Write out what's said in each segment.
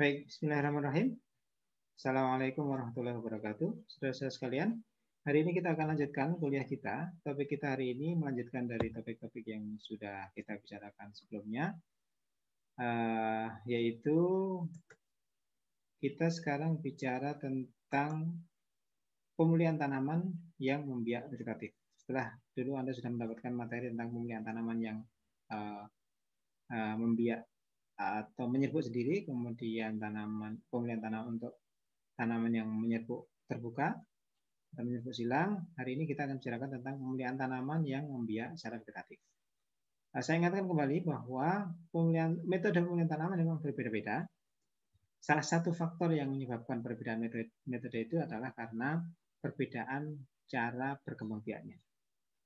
Baik, bismillahirrahmanirrahim. Assalamualaikum warahmatullahi wabarakatuh. Saudara-saudara sekalian, hari ini kita akan lanjutkan kuliah kita. Topik kita hari ini melanjutkan dari topik-topik yang sudah kita bicarakan sebelumnya, yaitu kita sekarang bicara tentang pemulihan tanaman yang membiak vegetatif. Setelah dulu Anda sudah mendapatkan materi tentang pemulihan tanaman yang membiak atau menyerbuk sendiri, kemudian pemulihan tanaman untuk tanaman yang menyerbuk terbuka atau menyerbuk silang. Hari ini kita akan bicarakan tentang pemulihan tanaman yang membiak secara vegetatif. Saya ingatkan kembali bahwa metode pemulihan tanaman memang berbeda-beda. Salah satu faktor yang menyebabkan perbedaan metode itu adalah karena perbedaan cara berkembang biaknya.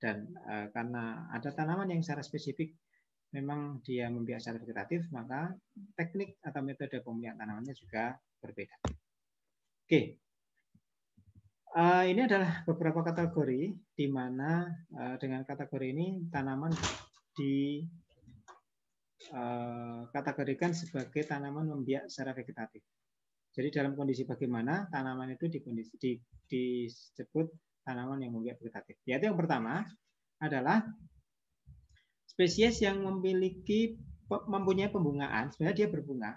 Dan karena ada tanaman yang secara spesifik memang dia membiak secara vegetatif, maka teknik atau metode pemulihan tanamannya juga berbeda. Oke, ini adalah beberapa kategori di mana dengan kategori ini tanaman dikategorikan sebagai tanaman membiak secara vegetatif. Jadi dalam kondisi bagaimana tanaman itu disebut tanaman yang membiak vegetatif. Yaitu yang pertama adalah spesies yang mempunyai pembungaan, sebenarnya dia berbunga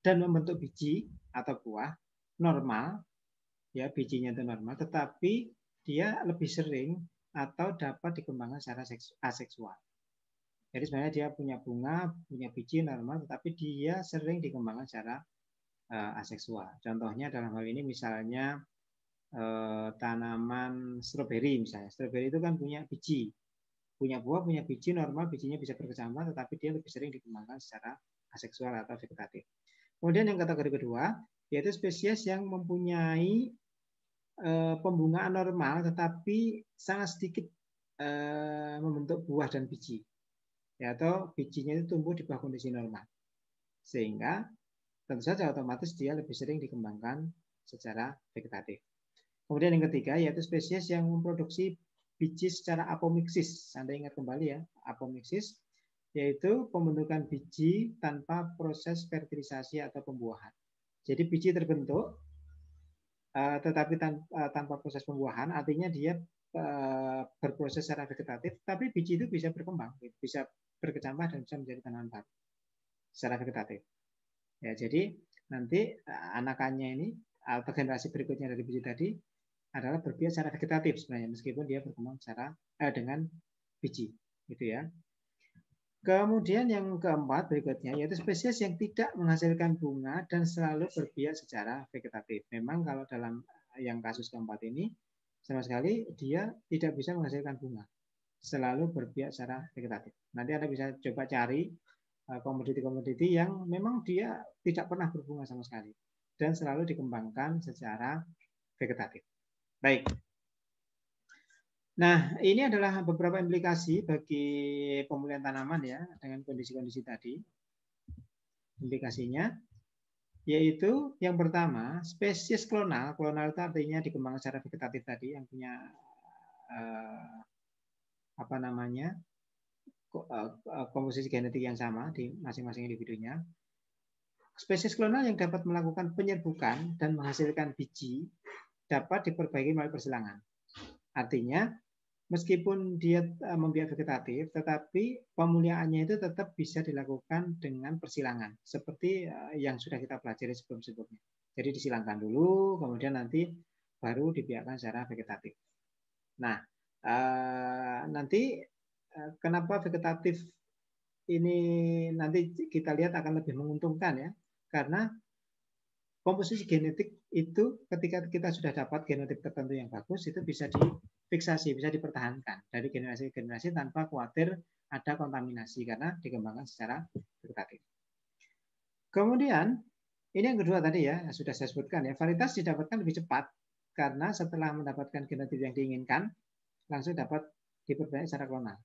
dan membentuk biji atau buah normal, ya bijinya itu normal, tetapi dia lebih sering atau dapat dikembangkan secara aseksual. Jadi sebenarnya dia punya bunga, punya biji normal, tetapi dia sering dikembangkan secara aseksual. Contohnya dalam hal ini misalnya tanaman stroberi misalnya. Stroberi itu kan punya biji, punya buah, punya biji normal, bijinya bisa berkecambah, tetapi dia lebih sering dikembangkan secara aseksual atau vegetatif. Kemudian yang kategori kedua, yaitu spesies yang mempunyai pembungaan normal, tetapi sangat sedikit membentuk buah dan biji, ya, atau bijinya itu tumbuh di bawah kondisi normal, sehingga tentu saja otomatis dia lebih sering dikembangkan secara vegetatif. Kemudian yang ketiga, yaitu spesies yang memproduksi biji secara apomiksis. Anda ingat kembali ya, apomiksis yaitu pembentukan biji tanpa proses fertilisasi atau pembuahan. Jadi biji terbentuk tetapi tanpa proses pembuahan, artinya dia berproses secara vegetatif, tapi biji itu bisa berkembang, bisa berkecambah dan bisa menjadi tanaman baru secara vegetatif. Ya, jadi nanti anakannya ini atau generasi berikutnya dari biji tadi adalah berbiak secara vegetatif sebenarnya, meskipun dia berkembang secara dengan biji, gitu ya. Kemudian yang keempat berikutnya yaitu spesies yang tidak menghasilkan bunga dan selalu berbiak secara vegetatif. Memang kalau dalam yang kasus keempat ini sama sekali dia tidak bisa menghasilkan bunga, selalu berbiak secara vegetatif. Nanti Anda bisa coba cari komoditi-komoditi yang memang dia tidak pernah berbunga sama sekali dan selalu dikembangkan secara vegetatif. Baik. Nah, ini adalah beberapa implikasi bagi pemulihan tanaman ya dengan kondisi-kondisi tadi. Implikasinya yaitu yang pertama, spesies klonal. Klonal itu artinya dikembangkan secara vegetatif tadi yang punya komposisi genetik yang sama di masing-masing individunya. Spesies klonal yang dapat melakukan penyerbukan dan menghasilkan biji dapat diperbaiki melalui persilangan. Artinya meskipun dia membiak vegetatif, tetapi pemuliaannya itu tetap bisa dilakukan dengan persilangan, seperti yang sudah kita pelajari sebelum-sebelumnya. Jadi disilangkan dulu, kemudian nanti baru dibiarkan secara vegetatif. Nah, nanti kenapa vegetatif ini nanti kita lihat akan lebih menguntungkan ya, karena komposisi genetik itu ketika kita sudah dapat genotip tertentu yang bagus, itu bisa difiksasi, bisa dipertahankan dari generasi ke generasi tanpa khawatir ada kontaminasi karena dikembangkan secara vegetatif. Kemudian, ini yang kedua tadi ya, sudah saya sebutkan ya, varietas didapatkan lebih cepat karena setelah mendapatkan genotip yang diinginkan, langsung dapat diperbanyak secara klonal.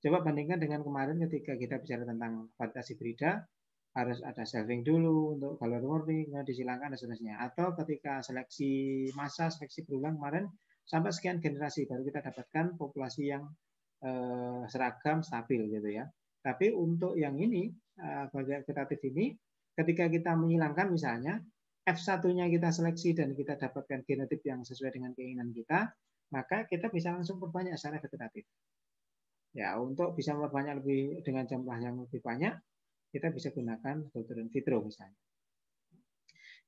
Coba bandingkan dengan kemarin ketika kita bicara tentang varietas hibrida, harus ada selfing dulu untuk color warning, disilangkan dan seterusnya. Atau ketika seleksi massa, seleksi berulang kemarin, sampai sekian generasi baru kita dapatkan populasi yang seragam, stabil gitu ya. Tapi untuk yang ini, vegetatif ini, ketika kita menghilangkan misalnya F1-nya kita seleksi dan kita dapatkan genotip yang sesuai dengan keinginan kita, maka kita bisa langsung perbanyak secara vegetatif. Ya, untuk bisa memperbanyak lebih dengan jumlah yang lebih banyak, kita bisa gunakan kultur in vitro misalnya.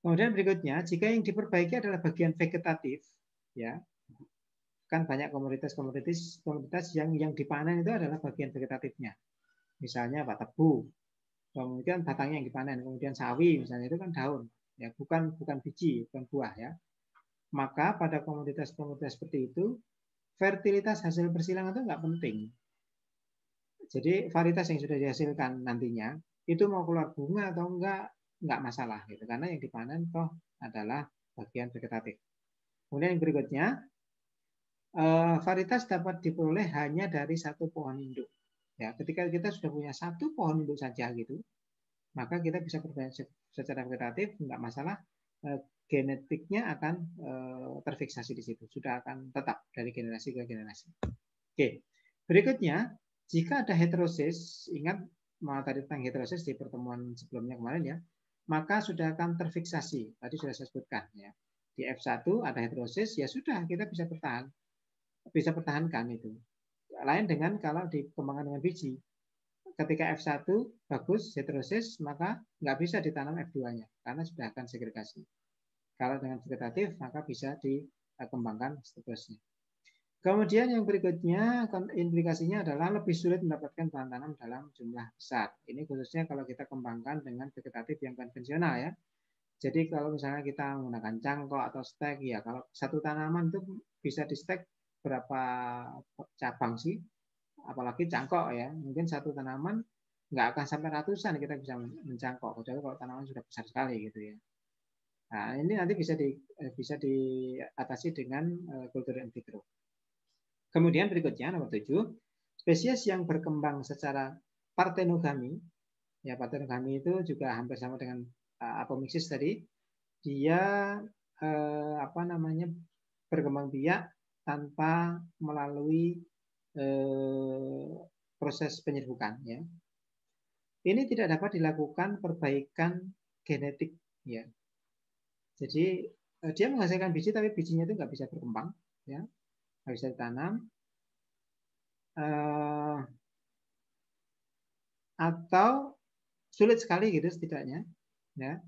Kemudian berikutnya, jika yang diperbaiki adalah bagian vegetatif, ya, kan banyak komoditas yang dipanen itu adalah bagian vegetatifnya. Misalnya tebu, kemudian batangnya yang dipanen, kemudian sawi misalnya itu kan daun, ya, bukan biji, bukan buah, ya. Maka pada komoditas-komoditas seperti itu, fertilitas hasil persilangan itu nggak penting. Jadi varietas yang sudah dihasilkan nantinya itu mau keluar bunga atau enggak masalah gitu, karena yang dipanen toh adalah bagian vegetatif. Kemudian yang berikutnya, varietas dapat diperoleh hanya dari satu pohon induk. Ya, ketika kita sudah punya satu pohon induk saja gitu, maka kita bisa perbanyak secara vegetatif, enggak masalah. Genetiknya akan terfiksasi di situ, sudah akan tetap dari generasi ke generasi. Oke, berikutnya, jika ada heterosis, ingat tadi tentang heterosis di pertemuan sebelumnya kemarin ya, maka sudah akan terfiksasi. Tadi sudah saya sebutkan ya. Di F1 ada heterosis, ya sudah kita bisa pertahankan itu. Lain dengan kalau dikembangkan dengan biji. Ketika F1 bagus heterosis, maka nggak bisa ditanam F2-nya karena sudah akan segregasi. Kalau dengan vegetatif, maka bisa dikembangkan seterusnya. Kemudian yang berikutnya, implikasinya adalah lebih sulit mendapatkan bahan tanam dalam jumlah besar. Ini khususnya kalau kita kembangkan dengan vegetatif yang konvensional ya. Jadi kalau misalnya kita menggunakan cangkok atau stek, ya kalau satu tanaman itu bisa di stek berapa cabang sih? Apalagi cangkok ya, mungkin satu tanaman nggak akan sampai ratusan kita bisa mencangkok, kecuali kalau tanaman sudah besar sekali gitu ya. Nah ini nanti bisa diatasi dengan kultur in vitro. Kemudian berikutnya nomor 7, spesies yang berkembang secara partenogami. Ya, partenogami itu juga hampir sama dengan apomixis tadi. Dia berkembang biak tanpa melalui proses penyerbukan ya. Ini tidak dapat dilakukan perbaikan genetik ya. Jadi dia menghasilkan biji tapi bijinya itu nggak bisa berkembang ya. Nggak bisa ditanam, atau sulit sekali gitu setidaknya ya.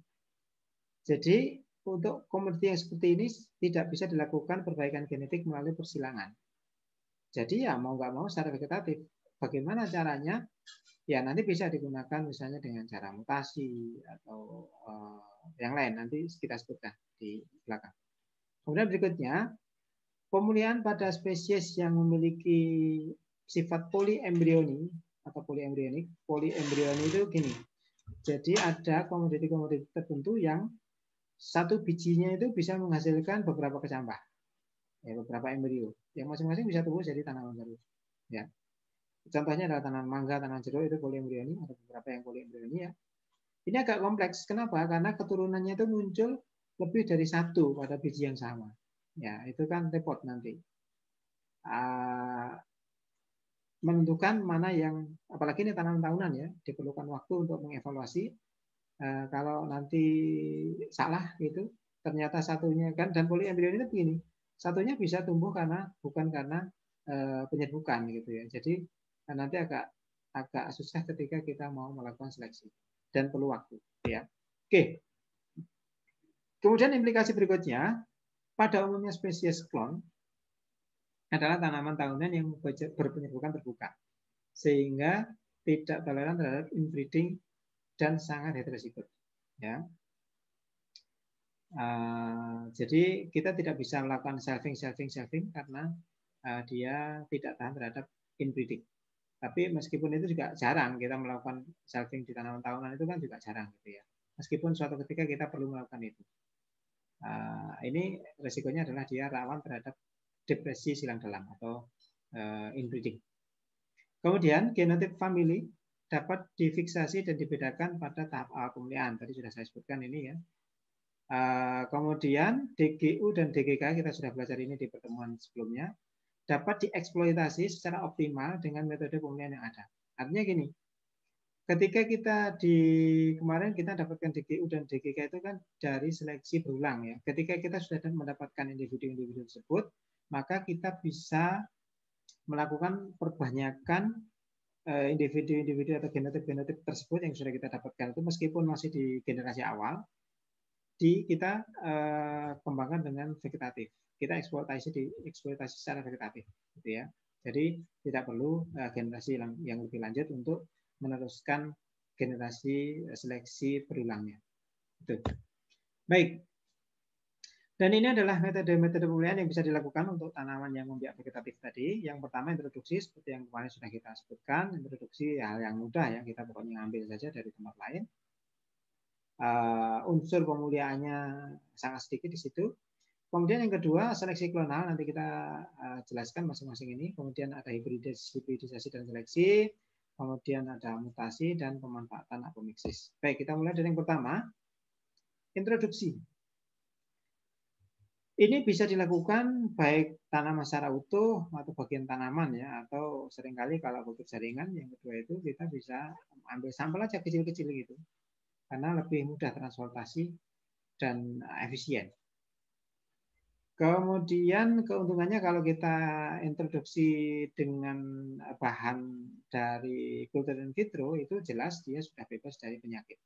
Jadi untuk komoditi yang seperti ini tidak bisa dilakukan perbaikan genetik melalui persilangan. Jadi ya mau nggak mau secara vegetatif. Bagaimana caranya? Ya nanti bisa digunakan misalnya dengan cara mutasi atau yang lain, nanti kita sebutkan di belakang. Kemudian berikutnya, pemulihan pada spesies yang memiliki sifat poliembrioni atau poliembrionik. Poliembrioni itu gini. Jadi ada komoditi-komoditi tertentu yang satu bijinya itu bisa menghasilkan beberapa kecambah, ya, beberapa embrio, yang masing-masing bisa tumbuh jadi tanaman baru. Ya. Contohnya adalah tanaman mangga, tanaman jeruk itu poliembrioni, ada beberapa yang poliembrioni ya. Ini agak kompleks. Kenapa? Karena keturunannya itu muncul lebih dari satu pada biji yang sama. Ya, itu kan repot nanti. Menentukan mana yang, apalagi ini tanaman tahunan ya, diperlukan waktu untuk mengevaluasi. Kalau nanti salah gitu, ternyata satunya kan, dan poliembrioni itu begini, satunya bisa tumbuh bukan karena penyerbukan gitu ya. Jadi nanti agak susah ketika kita mau melakukan seleksi dan perlu waktu ya. Oke. Kemudian implikasi berikutnya, pada umumnya spesies klon adalah tanaman tahunan yang berpenyerbukan terbuka, sehingga tidak toleran terhadap inbreeding dan sangat heterozigot. Ya. Jadi kita tidak bisa melakukan selfing karena dia tidak tahan terhadap inbreeding. Tapi meskipun itu juga jarang kita melakukan selfing di tanaman tahunan, itu kan juga jarang gitu ya. Meskipun suatu ketika kita perlu melakukan itu. Ini resikonya adalah dia rawan terhadap depresi silang dalam atau inbreeding. Kemudian genotip family dapat difiksasi dan dibedakan pada tahap awal pemulihan. Tadi sudah saya sebutkan ini ya. Kemudian DGU dan DGK kita sudah belajar ini di pertemuan sebelumnya, dapat dieksploitasi secara optimal dengan metode pemulihan yang ada. Artinya gini, ketika kita kemarin kita dapatkan DGU dan DGK itu kan dari seleksi berulang ya. Ketika kita sudah mendapatkan individu-individu tersebut, maka kita bisa melakukan perbanyakan individu-individu atau genotip-genotip tersebut yang sudah kita dapatkan itu meskipun masih di generasi awal, kita kembangkan dengan vegetatif. Kita eksploitasi secara vegetatif, gitu ya. Jadi tidak perlu generasi yang lebih lanjut untuk meneruskan generasi seleksi berulangnya. Itu. Baik. Dan ini adalah metode-metode pemilihan yang bisa dilakukan untuk tanaman yang membiak vegetatif tadi. Yang pertama introduksi, seperti yang kemarin sudah kita sebutkan, introduksi hal yang mudah ya, kita pokoknya ambil saja dari tempat lain. Unsur pemuliaannya sangat sedikit di situ. Kemudian yang kedua seleksi klonal, nanti kita jelaskan masing-masing ini. Kemudian ada hibridisasi dan seleksi. Kemudian ada mutasi dan pemanfaatan apomiksis. Baik, kita mulai dari yang pertama, introduksi. Ini bisa dilakukan baik tanaman secara utuh atau bagian tanaman ya, atau seringkali kalau kultur jaringan yang kedua itu kita bisa ambil sampel aja kecil-kecil gitu, karena lebih mudah transportasi dan efisien. Kemudian keuntungannya kalau kita introduksi dengan bahan dari kultur in vitro itu jelas dia sudah bebas dari penyakit.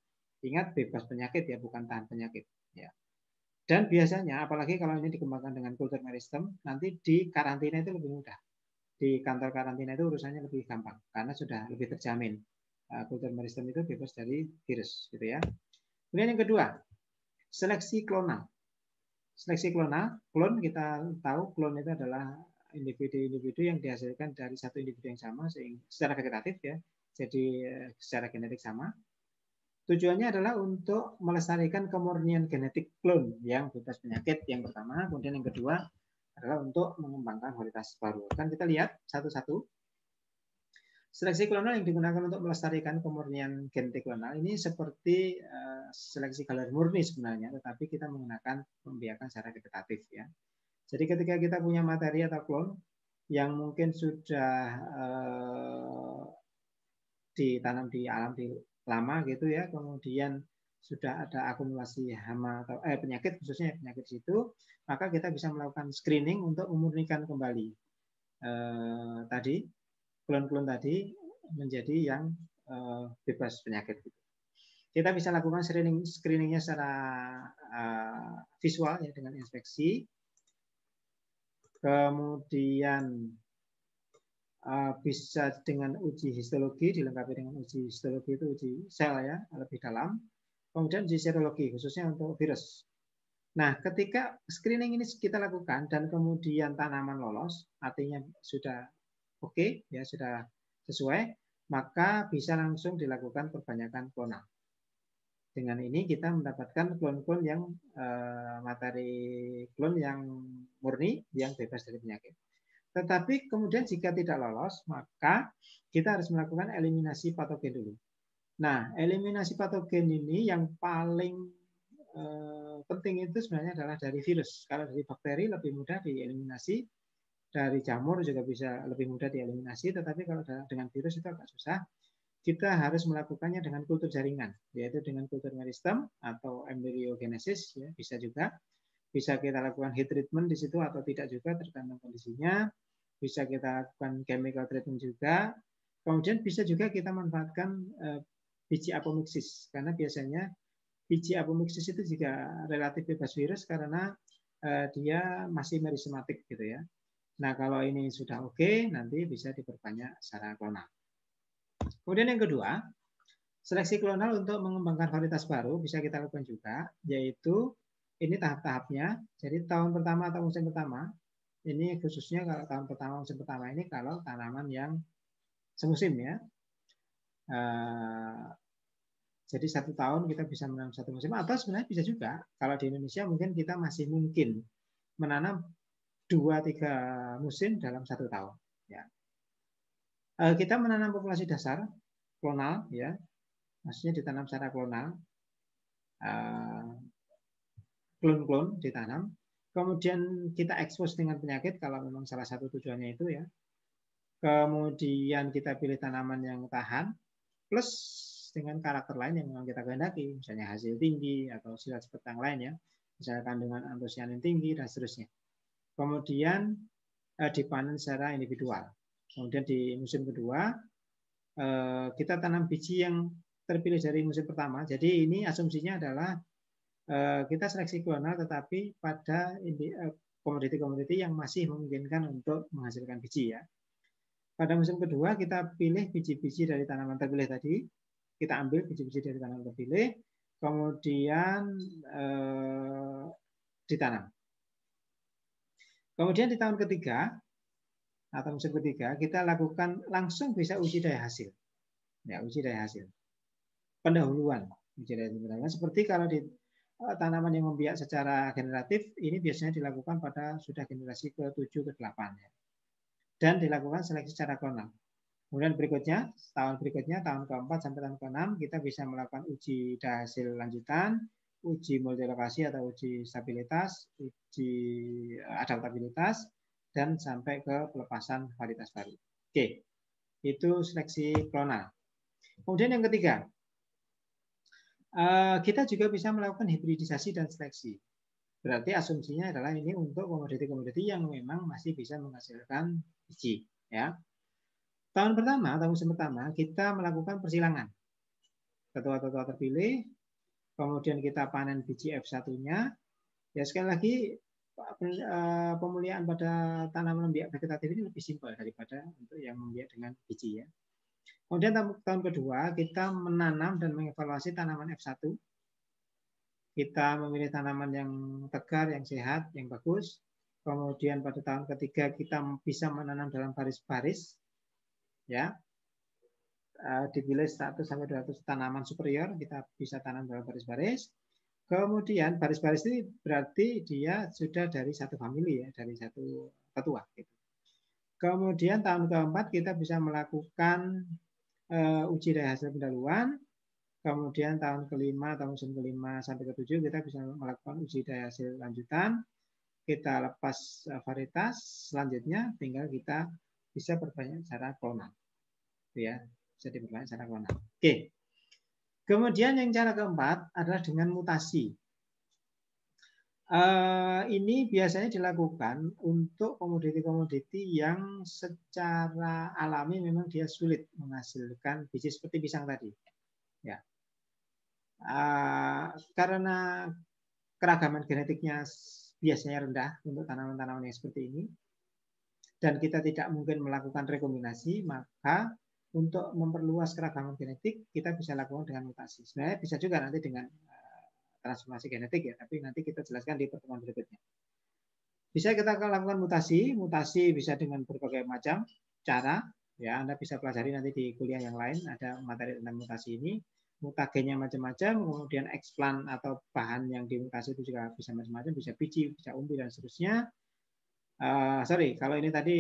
Ingat bebas penyakit ya, bukan tahan penyakit. Ya. Dan biasanya apalagi kalau ini dikembangkan dengan kultur meristem, nanti di karantina itu lebih mudah. Di kantor karantina itu urusannya lebih gampang karena sudah lebih terjamin. Kultur meristem itu bebas dari virus, gitu ya. Kemudian yang kedua, seleksi klonal. Seleksi klon kita tahu klon itu adalah individu-individu yang dihasilkan dari satu individu yang sama secara vegetatif ya, jadi secara genetik sama. Tujuannya adalah untuk melestarikan kemurnian genetik klon yang bebas penyakit yang pertama, kemudian yang kedua adalah untuk mengembangkan varietas baru. Kan kita lihat satu-satu. Seleksi klonal yang digunakan untuk melestarikan kemurnian genetik klonal ini seperti seleksi galeri murni sebenarnya, tetapi kita menggunakan pembiakan secara vegetatif ya. Jadi ketika kita punya materi atau klon yang mungkin sudah ditanam di alam lama gitu ya, kemudian sudah ada akumulasi hama atau penyakit khususnya penyakit situ, maka kita bisa melakukan screening untuk memurnikan kembali tadi klon-klon tadi menjadi yang bebas penyakit. Kita bisa lakukan screeningnya secara visual ya dengan inspeksi. Kemudian bisa dengan uji histologi, dilengkapi dengan uji histologi itu uji sel ya lebih dalam. Kemudian uji serologi khususnya untuk virus. Nah, ketika screening ini kita lakukan dan kemudian tanaman lolos, artinya sudah oke, ya sudah sesuai, maka bisa langsung dilakukan perbanyakan klonal. Dengan ini kita mendapatkan klon-klon yang materi klon yang murni, yang bebas dari penyakit. Tetapi kemudian jika tidak lolos, maka kita harus melakukan eliminasi patogen dulu. Nah, eliminasi patogen ini yang paling penting itu sebenarnya adalah dari virus. Kalau dari bakteri lebih mudah dieliminasi, dari jamur juga bisa lebih mudah dieliminasi, tetapi kalau dengan virus itu agak susah. Kita harus melakukannya dengan kultur jaringan, yaitu dengan kultur meristem atau embryogenesis, ya, bisa juga. Bisa kita lakukan heat treatment di situ atau tidak juga, tergantung kondisinya. Bisa kita lakukan chemical treatment juga. Kemudian bisa juga kita manfaatkan biji apomixis, karena biasanya biji apomixis itu juga relatif bebas virus karena dia masih merisematik gitu ya. Nah, kalau ini sudah oke, nanti bisa diperbanyak secara klonal. Kemudian yang kedua, seleksi klonal untuk mengembangkan varietas baru bisa kita lakukan juga, yaitu ini tahap-tahapnya. Jadi tahun pertama atau musim pertama, ini khususnya kalau tahun pertama, musim pertama ini kalau tanaman yang semusim ya. Jadi 1 tahun kita bisa menanam 1 musim, atau sebenarnya bisa juga. Kalau di Indonesia mungkin kita masih mungkin menanam 2-3 musim dalam 1 tahun. Ya. Kita menanam populasi dasar klonal, ya, maksudnya ditanam secara klonal, klon-klon ditanam, kemudian kita ekspos dengan penyakit kalau memang salah satu tujuannya itu ya. Kemudian kita pilih tanaman yang tahan, plus dengan karakter lain yang memang kita kehendaki, misalnya hasil tinggi atau sifat seperti yang lain ya, misalnya kandungan antosianin tinggi dan seterusnya. Kemudian dipanen secara individual. Kemudian di musim kedua kita tanam biji yang terpilih dari musim pertama. Jadi ini asumsinya adalah kita seleksi klonal tetapi pada komoditi-komoditi yang masih memungkinkan untuk menghasilkan biji ya. Pada musim kedua kita pilih biji-biji dari tanaman terpilih tadi, kita ambil biji-biji dari tanaman terpilih, kemudian ditanam. Kemudian di tahun ketiga atau musim ketiga kita lakukan langsung bisa uji daya hasil, ya uji daya hasil, pendahuluan uji daya hasil. Seperti kalau di tanaman yang membiak secara generatif ini biasanya dilakukan pada sudah generasi ke-7 ke-8 ya. Dan dilakukan seleksi secara klonal. Kemudian berikutnya, tahun berikutnya, tahun ke-4 sampai tahun ke-6, kita bisa melakukan uji daya hasil lanjutan, uji multilokasi atau uji stabilitas, uji adaptabilitas, dan sampai ke pelepasan varietas baru. Oke, itu seleksi klonal. Kemudian yang ketiga, kita juga bisa melakukan hibridisasi dan seleksi. Berarti asumsinya adalah ini untuk komoditi-komoditi yang memang masih bisa menghasilkan biji. Ya. Tahun pertama, tahun musim pertama, kita melakukan persilangan. Tetua-tetua terpilih, kemudian kita panen biji F1-nya. Ya sekali lagi, pemuliaan pada tanaman membiak vegetatif ini lebih simpel daripada untuk yang membiak dengan biji. Ya. Kemudian tahun kedua, kita menanam dan mengevaluasi tanaman F1. Kita memilih tanaman yang tegar, yang sehat, yang bagus. Kemudian pada tahun ketiga kita bisa menanam dalam baris-baris, ya. Dipilih 100 sampai 200 tanaman superior, kita bisa tanam dalam baris-baris. Kemudian baris-baris ini berarti dia sudah dari satu famili ya, dari satu tetua. Gitu. Kemudian tahun keempat kita bisa melakukan uji daya hasil pendahuluan. Kemudian tahun kelima, tahun musim kelima sampai ke-7 kita bisa melakukan uji daya hasil lanjutan. Kita lepas varietas, selanjutnya tinggal kita bisa perbanyak secara klonal. Ya, bisa diperbanyak secara klonal. Oke. Kemudian yang cara keempat adalah dengan mutasi. Ini biasanya dilakukan untuk komoditi-komoditi yang secara alami memang dia sulit menghasilkan biji seperti pisang tadi. Ya. Karena keragaman genetiknya biasanya rendah untuk tanaman-tanaman yang seperti ini, dan kita tidak mungkin melakukan rekombinasi, maka untuk memperluas keragaman genetik kita bisa lakukan dengan mutasi. Sebenarnya bisa juga nanti dengan transformasi genetik ya, tapi nanti kita jelaskan di pertemuan berikutnya. Bisa kita lakukan mutasi, mutasi bisa dengan berbagai macam cara. Ya, Anda bisa pelajari nanti di kuliah yang lain ada materi tentang mutasi ini. Mutagennya macam-macam, kemudian eksplan atau bahan yang dimutasi itu juga bisa macam-macam, bisa biji, bisa umbi dan seterusnya. Sorry, kalau ini tadi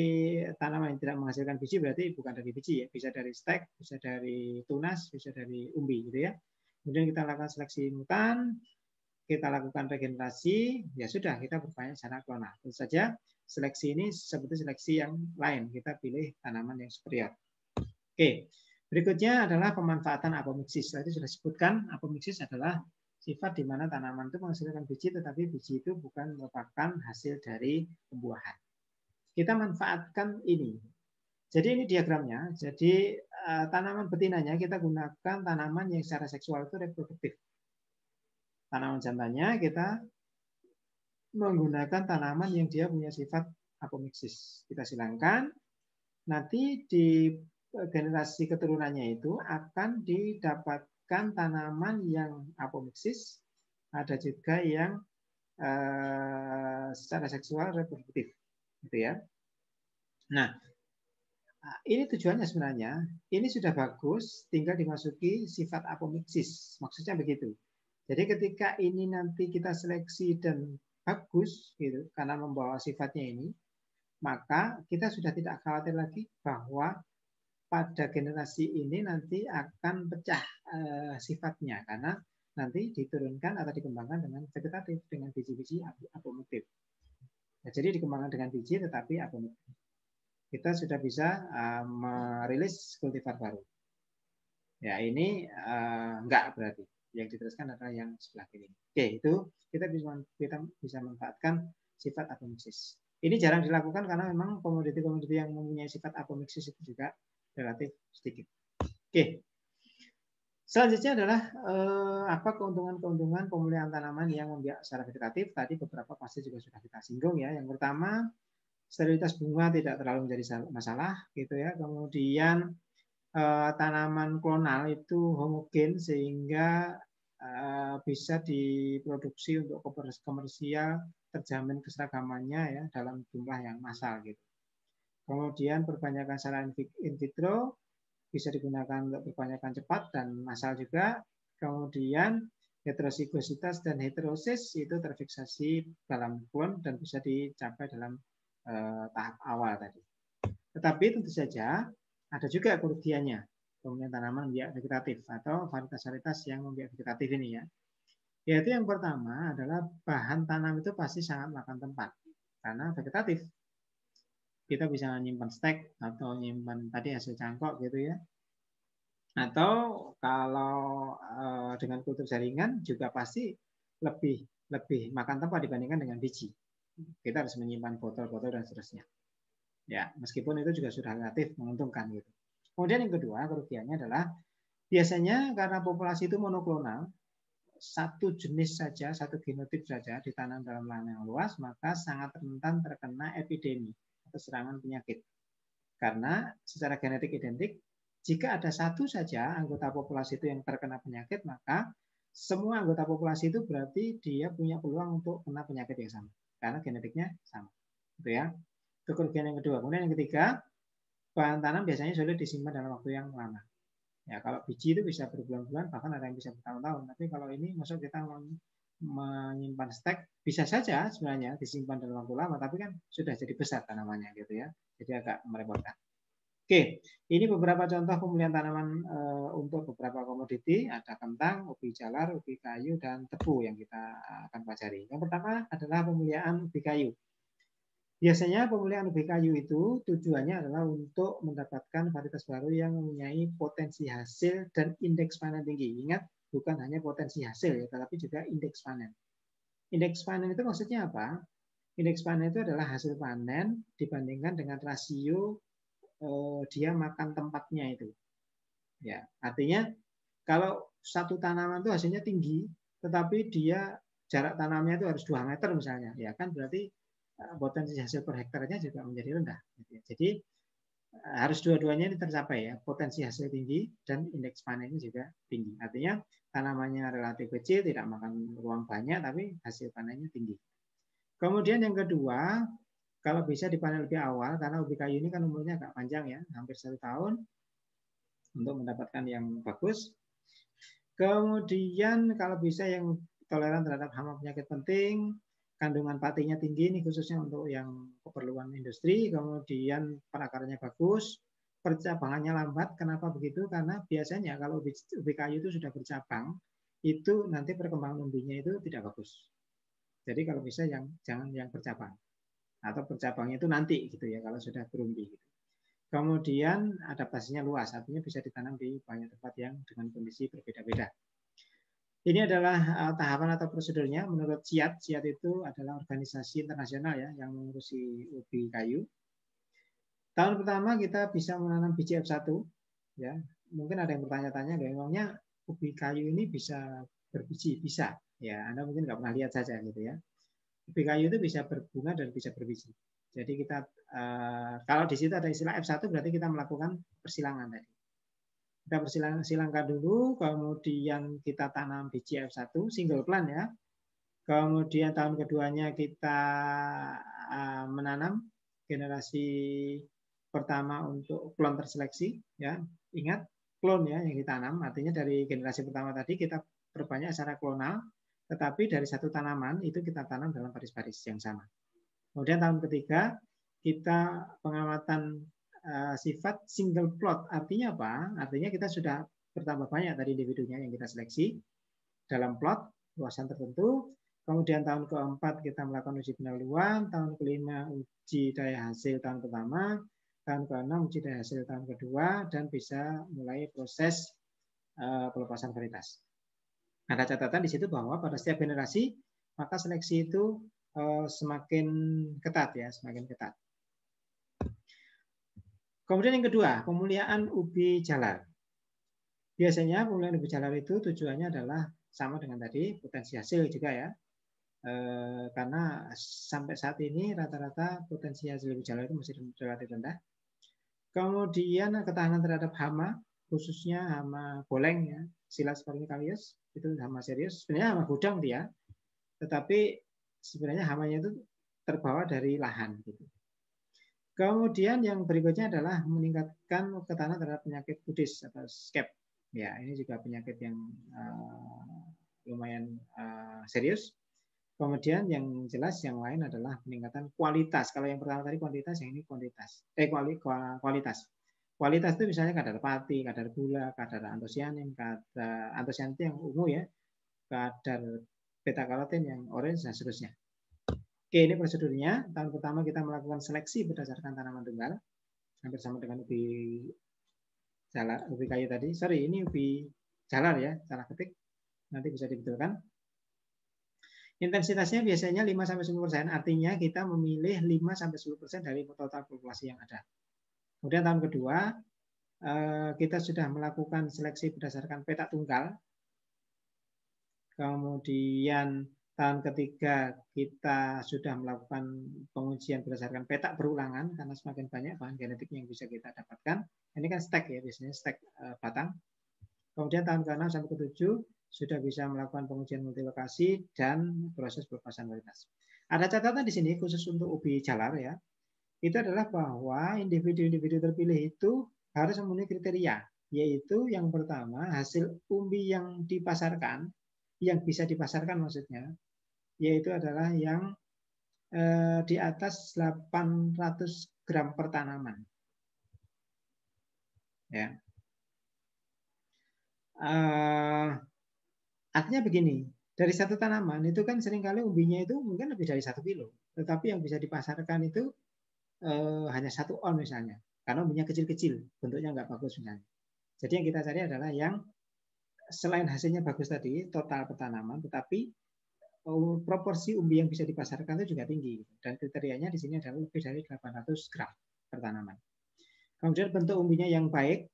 tanaman yang tidak menghasilkan biji berarti bukan dari biji ya, bisa dari stek, bisa dari tunas, bisa dari umbi gitu ya. Kemudian kita lakukan seleksi mutan, kita lakukan regenerasi, ya sudah kita berbanyak secara klonal. Tentu saja seleksi ini seperti seleksi yang lain, kita pilih tanaman yang superior. Oke. Berikutnya adalah pemanfaatan apomiksis. Tadi sudah disebutkan, apomiksis adalah sifat di mana tanaman itu menghasilkan biji, tetapi biji itu bukan merupakan hasil dari pembuahan. Kita manfaatkan ini. Jadi ini diagramnya. Jadi tanaman betinanya kita gunakan tanaman yang secara seksual itu reproduktif. Tanaman jantannya kita menggunakan tanaman yang dia punya sifat apomiksis. Kita silangkan. Nanti di generasi keturunannya itu akan didapatkan tanaman yang apomiksis, ada juga yang secara seksual reproduktif, gitu ya. Nah, ini tujuannya sebenarnya, ini sudah bagus, tinggal dimasuki sifat apomiksis, maksudnya begitu. Jadi ketika ini nanti kita seleksi dan bagus, gitu, karena membawa sifatnya ini, maka kita sudah tidak khawatir lagi bahwa pada generasi ini nanti akan pecah sifatnya karena nanti diturunkan atau dikembangkan dengan vegetatif dengan biji-biji apomiktif. Nah, jadi dikembangkan dengan biji tetapi apomiktif. Kita sudah bisa merilis kultivar baru. Ya, ini enggak berarti. Yang diteruskan adalah yang sebelah kiri. Oke, itu kita bisa manfaatkan sifat apomiksis. Ini jarang dilakukan karena memang komoditi-komoditi yang mempunyai sifat apomiksis itu juga relatif sedikit. Oke. Selanjutnya adalah apa keuntungan-keuntungan pemulihan tanaman yang membiak secara vegetatif. Tadi beberapa pasti juga sudah kita singgung ya. Yang pertama, sterilitas bunga tidak terlalu menjadi masalah gitu ya. Kemudian tanaman klonal itu homogen sehingga bisa diproduksi untuk komersial, terjamin keseragamannya ya dalam jumlah yang massal gitu. Kemudian perbanyakan secara in vitro bisa digunakan untuk perbanyakan cepat dan massal juga. Kemudian heterozigositas dan heterosis itu terfiksasi dalam klon dan bisa dicapai dalam tahap awal tadi. Tetapi tentu saja ada juga kerugiannya pemulihan tanaman biak vegetatif atau varietas-varietas yang membiak vegetatif ini ya. Yaitu yang pertama adalah bahan tanam itu pasti sangat makan tempat karena vegetatif. Kita bisa menyimpan stek atau menyimpan tadi hasil cangkok gitu ya. Atau kalau dengan kultur jaringan juga pasti lebih makan tempat dibandingkan dengan biji. Kita harus menyimpan botol-botol dan seterusnya. Ya, meskipun itu juga sudah relatif menguntungkan gitu. Kemudian yang kedua, kerugiannya adalah biasanya karena populasi itu monoklonal, satu jenis saja, satu genotip saja ditanam dalam lahan yang luas, maka sangat rentan terkena epidemi atau serangan penyakit. Karena secara genetik identik, jika ada satu saja anggota populasi itu yang terkena penyakit, maka semua anggota populasi itu berarti dia punya peluang untuk kena penyakit yang sama. Karena genetiknya sama. Gitu ya. Itu kerugian yang kedua. Kemudian yang ketiga, bahan tanam biasanya sulit disimpan dalam waktu yang lama. Ya, kalau biji itu bisa berbulan-bulan, bahkan ada yang bisa bertahun-tahun. Tapi kalau ini, maksud kita menyimpan stek, bisa saja sebenarnya disimpan dalam waktu lama, tapi kan sudah jadi besar tanamannya gitu ya. Jadi agak merepotkan. Oke, ini beberapa contoh pemulihan tanaman untuk beberapa komoditi. Ada kentang, ubi jalar, ubi kayu, dan tebu yang kita akan pelajari. Yang pertama adalah pemulihan ubi kayu. Biasanya pemulihan ubi kayu itu tujuannya adalah untuk mendapatkan varietas baru yang mempunyai potensi hasil dan indeks panen tinggi. Ingat, bukan hanya potensi hasil, ya, tetapi juga indeks panen. Indeks panen itu maksudnya apa? Indeks panen itu adalah hasil panen dibandingkan dengan rasio dia makan tempatnya itu. Ya, artinya kalau satu tanaman itu hasilnya tinggi, tetapi dia jarak tanamnya itu harus 2 meter misalnya, ya kan berarti potensi hasil per hektarnya juga menjadi rendah. Jadi harus dua-duanya ini tercapai ya, potensi hasil tinggi dan indeks panennya juga tinggi. Artinya tanamannya relatif kecil, tidak makan ruang banyak, tapi hasil panennya tinggi. Kemudian yang kedua, kalau bisa dipanen lebih awal, karena ubi kayu ini kan umurnya agak panjang ya, hampir 1 tahun untuk mendapatkan yang bagus. Kemudian kalau bisa yang toleran terhadap hama penyakit penting, kandungan patinya tinggi, ini khususnya untuk yang keperluan industri, kemudian perakarannya bagus, percabangannya lambat. Kenapa begitu? Karena biasanya kalau ubi kayu itu sudah bercabang, itu nanti perkembangan umbinya itu tidak bagus. Jadi kalau bisa jangan yang bercabang. Atau bercabangnya itu nanti gitu ya, kalau sudah berumbi. Gitu. Kemudian adaptasinya luas, artinya bisa ditanam di banyak tempat yang dengan kondisi berbeda-beda. Ini adalah tahapan atau prosedurnya menurut CIAT. CIAT itu adalah organisasi internasional ya yang mengurusi ubi kayu. Tahun pertama kita bisa menanam biji F1 ya. Mungkin ada yang bertanya-tanya, memangnya ubi kayu ini bisa berbiji? Bisa. Ya, Anda mungkin nggak pernah lihat saja gitu ya. Ubi kayu itu bisa berbunga dan bisa berbiji. Jadi kita kalau di situ ada istilah F1 berarti kita melakukan persilangan tadi. Kita persilangkan dulu, kemudian kita tanam biji F1 single plant ya. Kemudian tahun keduanya kita menanam generasi pertama untuk klon terseleksi ya. Ingat, klon ya yang ditanam, artinya dari generasi pertama tadi kita perbanyak secara klonal, tetapi dari satu tanaman itu kita tanam dalam baris-baris yang sama. Kemudian tahun ketiga kita pengamatan sifat single plot. Artinya apa? Artinya kita sudah bertambah banyak tadi individunya yang kita seleksi dalam plot luasan tertentu. Kemudian tahun keempat kita melakukan uji pendahuluan, tahun kelima uji daya hasil tahun pertama, tahun keenam uji daya hasil tahun kedua, dan bisa mulai proses pelepasan varietas. Ada catatan di situ bahwa pada setiap generasi maka seleksi itu semakin ketat ya, semakin ketat. Kemudian yang kedua, pemuliaan ubi jalar. Biasanya pemulihan ubi jalar itu tujuannya adalah sama dengan tadi, potensi hasil juga ya. Karena sampai saat ini rata-rata potensi hasil ubi jalar itu masih relatif rendah. Kemudian ketahanan terhadap hama, khususnya hama boleng ya, Silas formicalius, itu hama serius. Sebenarnya hama gudang dia, tetapi sebenarnya hamanya itu terbawa dari lahan. Gitu. Kemudian yang berikutnya adalah meningkatkan ketahanan terhadap penyakit kudis atau skep. Ya, ini juga penyakit yang lumayan serius. Kemudian yang jelas yang lain adalah peningkatan kualitas. Kalau yang pertama tadi kuantitas, yang ini kuantitas. Kualitas. Kualitas itu misalnya kadar pati, kadar gula, kadar antosianin, kadar antosianin yang ungu ya, kadar beta karoten yang orange dan seterusnya. Oke, ini prosedurnya. Tahun pertama kita melakukan seleksi berdasarkan tanaman tunggal, hampir sama dengan ubi jalar, ubi kayu tadi. Sorry, ini ubi jalar ya, salah ketik. Nanti bisa dibetulkan. Intensitasnya biasanya 5-10%, artinya kita memilih 5-10% dari total populasi yang ada. Kemudian tahun kedua, kita sudah melakukan seleksi berdasarkan petak tunggal. Kemudian tahun ketiga kita sudah melakukan pengujian berdasarkan petak berulangan, karena semakin banyak bahan genetik yang bisa kita dapatkan. Ini kan stack ya, biasanya stack batang. Kemudian tahun ke-6 sampai ke-7 sudah bisa melakukan pengujian multilokasi dan proses pelepasan varietas. Ada catatan di sini khusus untuk ubi jalar ya. Itu adalah bahwa individu-individu terpilih itu harus memenuhi kriteria, yaitu yang pertama hasil umbi yang dipasarkan, yang bisa dipasarkan maksudnya, yaitu adalah yang di atas 800 gram per tanaman. Ya. Artinya begini, dari satu tanaman itu kan seringkali umbinya itu mungkin lebih dari 1 kilo, tetapi yang bisa dipasarkan itu hanya 1 on misalnya, karena umbinya kecil-kecil, bentuknya nggak bagus misalnya. Jadi yang kita cari adalah yang selain hasilnya bagus tadi, total per tanaman, tetapi proporsi umbi yang bisa dipasarkan itu juga tinggi. Dan kriterianya di sini adalah lebih dari 800 gram per tanaman. Kemudian bentuk umbinya yang baik,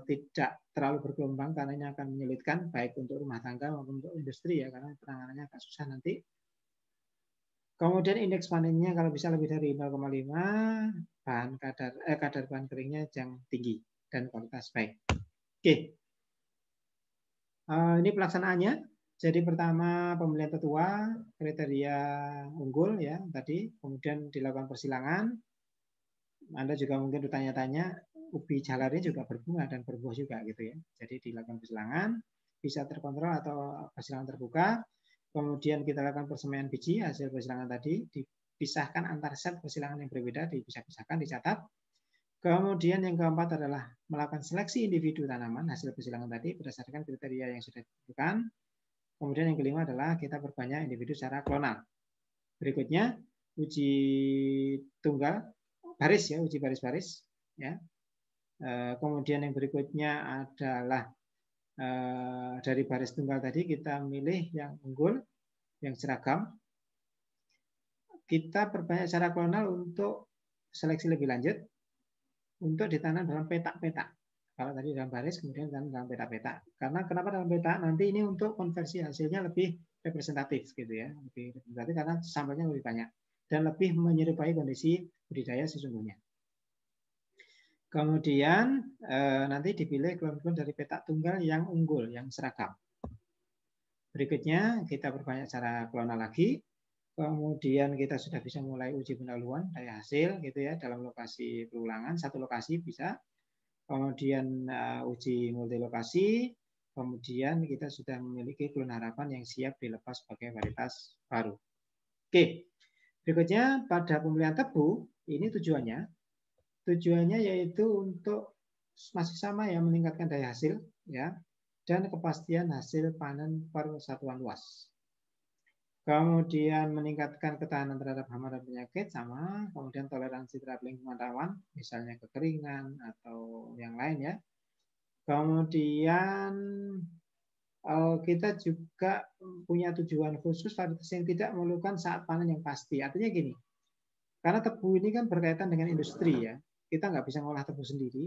tidak terlalu bergelombang karena ini akan menyulitkan baik untuk rumah tangga maupun untuk industri ya, karena penanganannya agak susah nanti. Kemudian indeks panennya kalau bisa lebih dari 0,5, kadar bahan keringnya yang tinggi dan kualitas baik. Oke. Ini pelaksanaannya. Jadi pertama pemilihan tetua, kriteria unggul ya tadi, kemudian dilakukan persilangan. Anda juga mungkin bertanya-tanya, ubi jalar ini juga berbunga dan berbuah juga gitu ya. Jadi dilakukan persilangan, bisa terkontrol atau persilangan terbuka. Kemudian kita lakukan persemaian biji hasil persilangan tadi, dipisahkan antar set persilangan yang berbeda, dipisah-pisahkan, dicatat. Kemudian yang keempat adalah melakukan seleksi individu tanaman hasil persilangan tadi berdasarkan kriteria yang sudah ditentukan. Kemudian yang kelima adalah kita perbanyak individu secara klonal. Berikutnya uji tunggal baris ya, uji baris-baris ya. Kemudian yang berikutnya adalah dari baris tunggal tadi kita milih yang unggul, yang seragam. Kita perbanyak secara klonal untuk seleksi lebih lanjut untuk ditanam dalam petak-petak. Kalau tadi dalam baris, kemudian dalam petak-petak. Karena kenapa dalam petak? Nanti ini untuk konversi hasilnya lebih representatif gitu ya, lebih representatif karena sampelnya lebih banyak dan lebih menyerupai kondisi budidaya sesungguhnya. Kemudian nanti dipilih klon-klon dari petak tunggal yang unggul, yang seragam. Berikutnya kita perbanyak secara klonal lagi. Kemudian kita sudah bisa mulai uji pendahuluan dari hasil gitu ya dalam lokasi perulangan, satu lokasi bisa. Kemudian uji multilokasi. Kemudian kita sudah memiliki klon harapan yang siap dilepas sebagai varietas baru. Oke, berikutnya pada pemilihan tebu ini tujuannya yaitu untuk masih sama ya, meningkatkan daya hasil ya dan kepastian hasil panen per satuan luas. Kemudian meningkatkan ketahanan terhadap hama dan penyakit sama, kemudian toleransi terhadap lingkungan rawan, misalnya kekeringan atau yang lain ya. Kemudian kita juga punya tujuan khusus varietas yang tidak memerlukan saat panen yang pasti. Artinya gini, karena tebu ini kan berkaitan dengan industri ya. Kita nggak bisa ngolah tebu sendiri.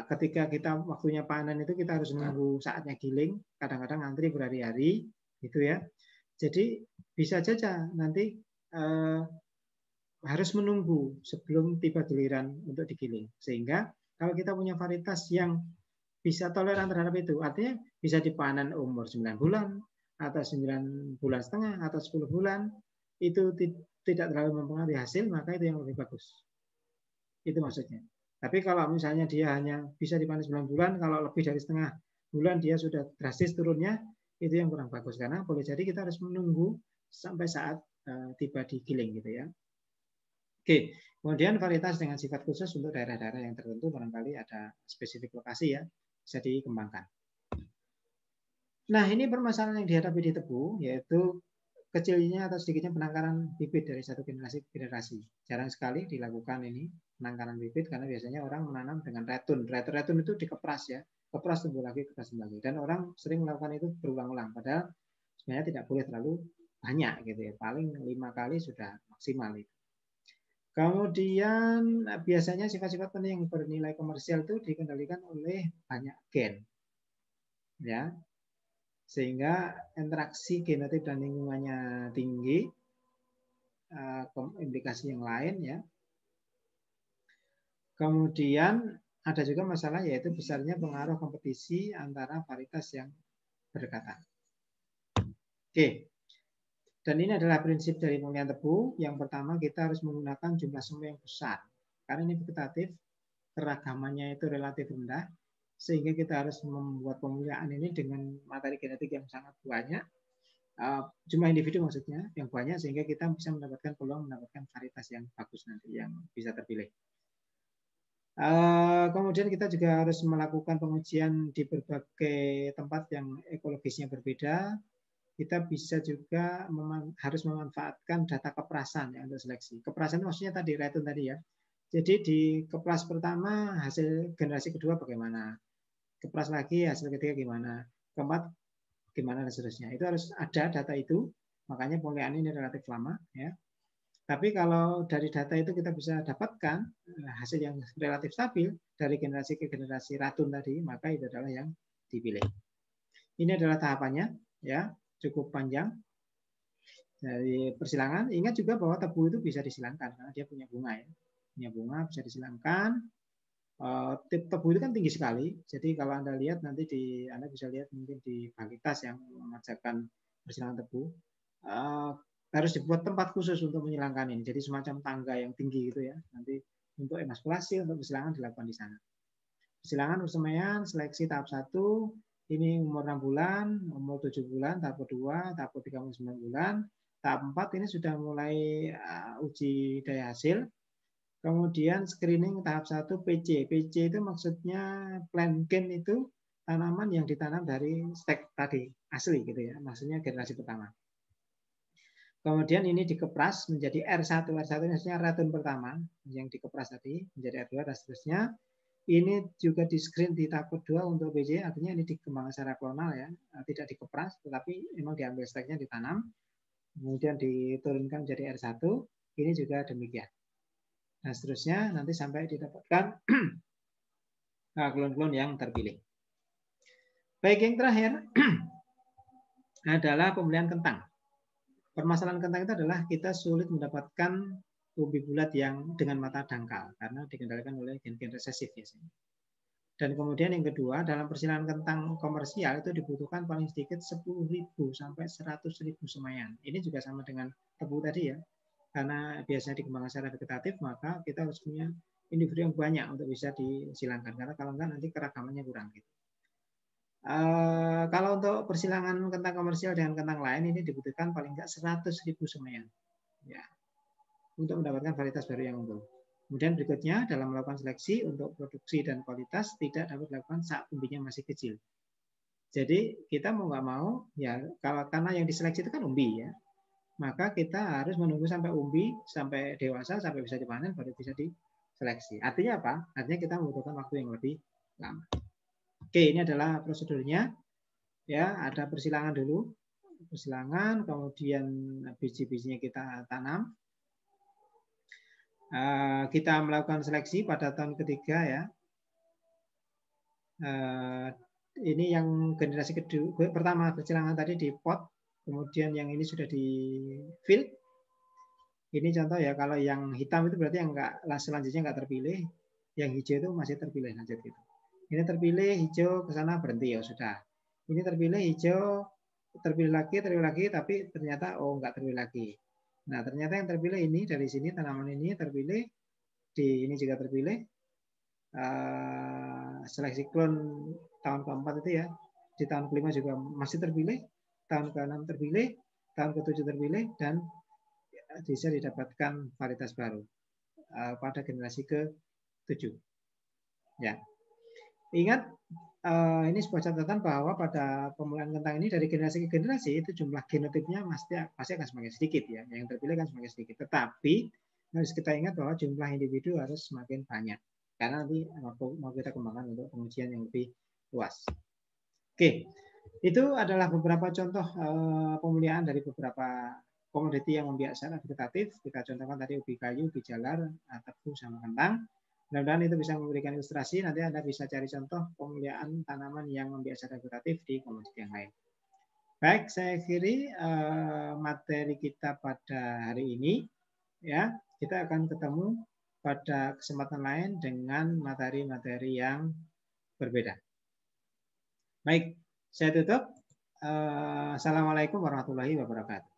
Ketika kita waktunya panen itu kita harus menunggu saatnya giling. Kadang-kadang antri berhari-hari, gitu ya. Jadi bisa saja nanti harus menunggu sebelum tiba giliran untuk digiling. Sehingga kalau kita punya varietas yang bisa toleran terhadap itu, artinya bisa dipanen umur 9 bulan, atau 9 bulan setengah, atau 10 bulan, itu tidak terlalu mempengaruhi hasil, maka itu yang lebih bagus. Itu maksudnya. Tapi kalau misalnya dia hanya bisa dipanen 9 bulan, kalau lebih dari setengah bulan dia sudah drastis turunnya, itu yang kurang bagus. Karena boleh jadi kita harus menunggu sampai saat tiba di giling gitu ya. Oke, kemudian varietas dengan sifat khusus untuk daerah-daerah yang tertentu barangkali ada spesifik lokasi ya, bisa dikembangkan. Nah, ini permasalahan yang dihadapi di tebu, yaitu kecilnya atau sedikitnya penangkaran bibit dari satu generasi ke generasi. Jarang sekali dilakukan ini penangkaran bibit karena biasanya orang menanam dengan retun. Retun itu dikepras ya, kepras tumbuh lagi, kepras tumbuh lagi. Dan orang sering melakukan itu berulang-ulang, padahal sebenarnya tidak boleh terlalu banyak gitu ya. Paling 5 kali sudah maksimal itu. Kemudian biasanya sifat-sifat penting yang bernilai komersial itu dikendalikan oleh banyak gen, ya, sehingga interaksi genetik dan lingkungannya tinggi, implikasi yang lain, ya. Kemudian ada juga masalah yaitu besarnya pengaruh kompetisi antara varietas yang berdekatan. Oke. Dan ini adalah prinsip dari pemilihan tebu. Yang pertama kita harus menggunakan jumlah semu yang besar. Karena ini vegetatif, keragamannya itu relatif rendah. Sehingga kita harus membuat pemilihan ini dengan materi genetik yang sangat banyak. Jumlah individu maksudnya, yang banyak. Sehingga kita bisa mendapatkan peluang mendapatkan varietas yang bagus nanti, yang bisa terpilih. Kemudian kita juga harus melakukan pengujian di berbagai tempat yang ekologisnya berbeda. Kita bisa juga harus memanfaatkan data keprasan ya, untuk seleksi. Keprasan itu maksudnya tadi retun tadi ya. Jadi di kepras pertama hasil generasi kedua bagaimana, kepras lagi hasil ketiga gimana, keempat gimana dan seterusnya. Itu harus ada data itu. Makanya pemilihan ini relatif lama ya. Tapi kalau dari data itu kita bisa dapatkan hasil yang relatif stabil dari generasi ke generasi ratun tadi, maka itu adalah yang dipilih. Ini adalah tahapannya ya. Cukup panjang dari persilangan. Ingat juga bahwa tebu itu bisa disilangkan karena dia punya bunga ya, punya bunga bisa disilangkan. Tebu itu kan tinggi sekali, jadi kalau Anda lihat nanti Anda bisa lihat mungkin di varietas yang mengajarkan persilangan tebu, harus dibuat tempat khusus untuk menyilangkan ini. Jadi semacam tangga yang tinggi gitu ya. Nanti untuk emaskulasi, untuk persilangan dilakukan di sana. Persilangan persemaian, seleksi tahap 1. Ini umur 6 bulan, umur 7 bulan, tahap kedua, tahap ketiga umur 9 bulan. Tahap 4 ini sudah mulai uji daya hasil. Kemudian screening tahap 1 PC. PC itu maksudnya plant gen itu tanaman yang ditanam dari stek tadi, asli gitu ya. Maksudnya generasi pertama. Kemudian ini dikepras menjadi R1. R1 ini maksudnya ratun pertama yang dikepras tadi menjadi R2 dan seterusnya. Ini juga di screen di tahap kedua untuk BJ, artinya ini dikembangkan secara klonal ya, tidak dikepras, tetapi memang diambil steknya ditanam, kemudian diturunkan menjadi R1, ini juga demikian. Nah seterusnya nanti sampai didapatkan klon-klon yang terpilih. Baik, yang terakhir adalah pemilihan kentang. Permasalahan kentang itu adalah kita sulit mendapatkan umbi bulat yang dengan mata dangkal karena dikendalikan oleh gen-gen resesif biasanya. Dan kemudian yang kedua, dalam persilangan kentang komersial itu dibutuhkan paling sedikit 10.000 sampai 100.000 semaian. Ini juga sama dengan tebu tadi ya. Karena biasanya dikembangkan secara vegetatif, maka kita harus punya individu yang banyak untuk bisa disilangkan. Karena kalau enggak nanti keragamannya kurang. Gitu. Kalau untuk persilangan kentang komersial dengan kentang lain ini dibutuhkan paling enggak 100.000 semaian. Ya. Untuk mendapatkan varietas baru yang unggul. Kemudian berikutnya dalam melakukan seleksi untuk produksi dan kualitas tidak dapat dilakukan saat umbinya masih kecil. Jadi kita mau nggak mau ya kalau karena yang diseleksi itu kan umbi ya, maka kita harus menunggu sampai umbi sampai dewasa sampai bisa dipanen baru bisa diseleksi. Artinya apa? Artinya kita membutuhkan waktu yang lebih lama. Oke, ini adalah prosedurnya. Ya, ada persilangan dulu. Persilangan, kemudian biji-bijinya kita tanam. Kita melakukan seleksi pada tahun ketiga ya. Ini yang generasi kedua, pertama persilangan tadi di pot, kemudian yang ini sudah di fill. Ini contoh ya, kalau yang hitam itu berarti yang selanjutnya nggak terpilih, yang hijau itu masih terpilih lanjut gitu. Ini terpilih hijau ke sana berhenti ya sudah. Ini terpilih hijau, terpilih lagi, tapi ternyata nggak terpilih lagi. Nah ternyata yang terpilih ini dari sini tanaman ini terpilih, di ini juga terpilih. Seleksi klon tahun keempat itu ya, di tahun kelima juga masih terpilih, tahun ke-6 terpilih, tahun ke-7 terpilih, dan bisa didapatkan varietas baru pada generasi ke-7. Ya, ingat ini sebuah catatan bahwa pada pemulihan kentang ini dari generasi ke generasi itu jumlah genotipnya pasti akan semakin sedikit ya, yang terpilih kan semakin sedikit. Tetapi harus kita ingat bahwa jumlah individu harus semakin banyak. Karena nanti mau kita kembangkan untuk pengujian yang lebih luas. Oke, itu adalah beberapa contoh pemulihan dari beberapa komoditi yang membiak secara vegetatif. Kita contohkan tadi ubi kayu, ubi jalar, tebu, sama kentang. Mudah-mudahan itu bisa memberikan ilustrasi. Nanti Anda bisa cari contoh pemulihan tanaman yang membiak secara vegetatif di komoditi yang lain. Baik, saya akhiri materi kita pada hari ini. Ya, kita akan ketemu pada kesempatan lain dengan materi-materi yang berbeda. Baik, saya tutup. Assalamualaikum warahmatullahi wabarakatuh.